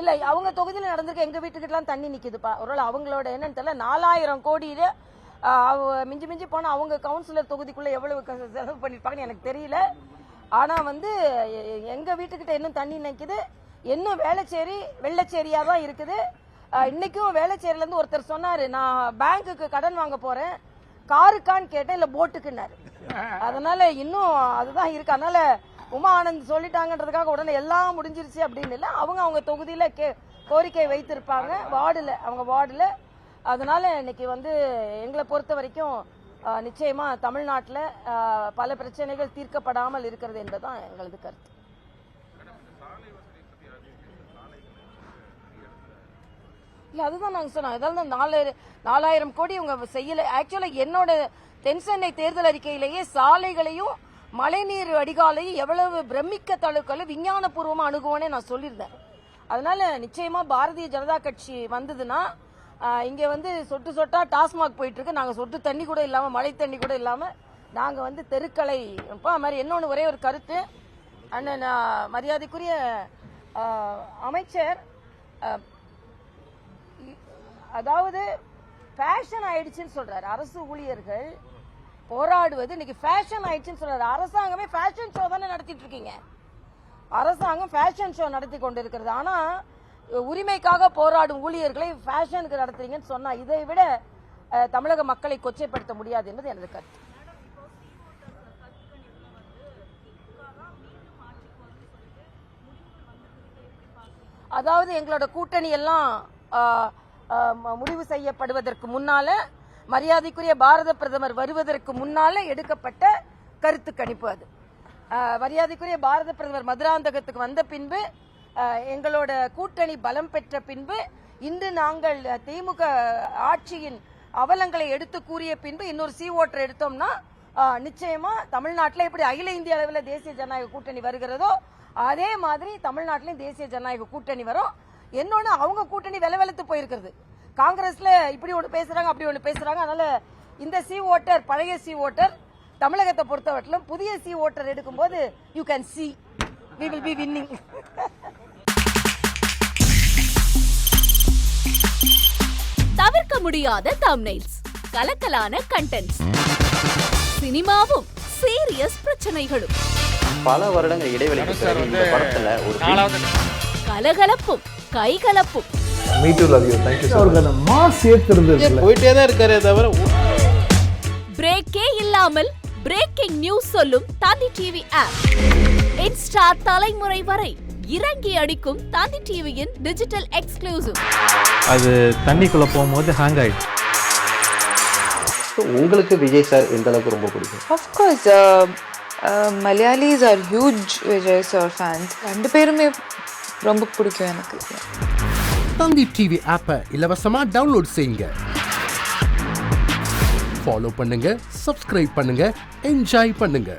இல்ல அவங்க தொகுதியில நடந்திருக்க எங்க வீட்டுக்கிட்டலாம் தண்ணி நிக்குதுப்பா. ஒருவேளை அவங்களோட என்னன்னு தெரியல. 4000 கோடியில மிஞ்சி மிஞ்சி போனா அவங்க கவுன்சிலர் தொகுதிக்குள்ள எவ்வளவு செலவு பண்ணிருப்பாங்கன்னு எனக்கு தெரியல. ஆனா எங்க வீட்டுக்கிட்ட இன்னும் தண்ணி நிக்குது. இன்னும் வேளச்சேரி வெள்ளச்சேரியா தான் இருக்குது. இன்னைக்கும் வேளச்சேரியில இருந்து ஒருத்தர் சொன்னாரு, நான் பேங்குக்கு கடன் வாங்க போறேன், காருக்கான்னு கேட்டேன், இல்ல போட்டுக்குன்னாரு. அதனால இன்னும் அதுதான் இருக்கு. அதனால உமா ஆனந்த் சொல்லிட்டாங்கன்றதுக்காக உடனே எல்லாம் முடிஞ்சிருச்சு அப்படின்னு இல்லை. அவங்க தொகுதியில கோரிக்கை வைத்திருப்பாங்க அவங்க வார்டுல. அதனால இன்னைக்கு எங்களை பொறுத்த வரைக்கும் நிச்சயமா தமிழ்நாட்டில் பல பிரச்சனைகள் தீர்க்கப்படாமல் இருக்கிறது என்பதுதான் எங்களது கருத்து. இல்ல அதுதான் நாங்க சொன்னோம். அதாவது 4000 கோடி இவங்க செய்யல. ஆக்சுவலா என்னோட தென்சென்னை தேர்தல் அறிக்கையிலேயே சாலைகளையும் மழைநீர் வடிகாலையும் எவ்வளவு பிரமிக்க தழுக்களை விஞ்ஞான பூர்வமா அணுகுவோனே நான் சொல்லியிருந்தேன். அதனால நிச்சயமா பாரதிய ஜனதா கட்சி வந்ததுன்னா இங்க சொட்டு சொட்டா டாஸ்மாக் போயிட்டு இருக்கு. நாங்க சொட்டு தண்ணி கூட இல்லாம, மழை தண்ணி கூட இல்லாம நாங்க தெருக்களை மாதிரி. இன்னொன்னு ஒரே ஒரு கருத்து, அண்ணன் மரியாதைக்குரிய அமைச்சர், அதாவது ஃபேஷன் ஆயிடுச்சுன்னு சொல்றாரு. அரசு ஊழியர்கள் போராடுவது இன்னைக்கு ஃபேஷன் ஆயிடுச்சுன்னு சொல்றாரு. அரசாங்கமே ஃபேஷன் ஷோ தானே நடத்திட்டு இருக்கீங்க. அரசாங்கம் ஃபேஷன் ஷோ நடத்தி கொண்டு இருக்கிறது. ஆனா உரிமைக்காக போராடும் ஊழியர்களை ஃபேஷனுக்கு நடத்துறீங்கன்னு சொன்னா இதை விட தமிழக மக்களை கொச்சைப்படுத்த முடியாது என்பது எனது கருத்து. அதாவது எங்களோட கூட்டணி எல்லாம் முடிவு செய்யப்படுவதற்கு முன்னால, மரியாதைக்குரிய பாரத பிரதமர் வருவதற்கு முன்னால எடுக்கப்பட்ட கருத்து கணிப்பு. அது மரியாதைக்குரிய பாரத பிரதமர் மதுராந்தகத்துக்கு வந்த பின்பு, எங்களோட கூட்டணி பலம் பெற்ற பின்பு, இன்று நாங்கள் திமுக ஆட்சியின் அவலங்களை எடுத்து கூறிய பின்பு இன்னொரு சி ஓட்டர் எடுத்தோம்னா நிச்சயமா தமிழ்நாட்டில் எப்படி அகில இந்திய அளவில் தேசிய ஜனநாயக கூட்டணி வருகிறதோ அதே மாதிரி தமிழ்நாட்டிலும் தேசிய ஜனநாயக கூட்டணி வரும். என்னொன்னு, அவங்க கூட்டணி வெலவெலத்து போயிருக்கிறது. காங்கிரஸ்ல இப்படி ஒன்று பேசுறாங்க, அப்படி ஒன்று பேசுறாங்க. அதனால இந்த சி ஓட்டர், பழைய சி ஓட்டர், தமிழகத்தை பொறுத்தவரையிலும் புதிய சி ஓட்டர் எடுக்கும்போது you can see we will be winning. தவிர்க்க முடியாத தம்ப்நெயில்ஸ், கலக்கலான கண்டென்ட்ஸ், சினிமாவும் சீரியஸ் பிரச்சனைகளும், பல வருடங்கள் இடைவெளிக்கு பிறகு இந்த படத்துல ஒரு கலகலப்பும் கைகலப்பும். Me too, love you. Thank you so much. அவர்களை மாஸ் ஏத்துறது போயிட்டே தான் இருக்காரே தவிர பிரேக்கே இல்லாமல் பிரேக்கிங் நியூஸ் சொல்லும் தந்தி டிவி ஆப். இன்ஸ்டா தலைமுறை வரை இறங்கி அடிக்கும் தந்தி டிவியின் டிஜிட்டல் எக்ஸ்க்ளூசிவ். அது தண்ணிக்குள்ள போகும்போது ஹேங் ஆயிடுச்சு. உங்களுக்கு விஜய் சார் எந்த அளவுக்கு ரொம்ப பிடிக்கும்? Of course, Malayalis are huge Vijay sir fans. ரெண்டு பேருமே ரொம்ப பிடிக்கும் எனக்கு. தந்தி டிவி ஆப்பை இலவசமா டவுன்லோட் செய்யுங்க. ஃபாலோ பண்ணுங்க, சப்ஸ்கிரைப் பண்ணுங்க, என்ஜாய் பண்ணுங்க.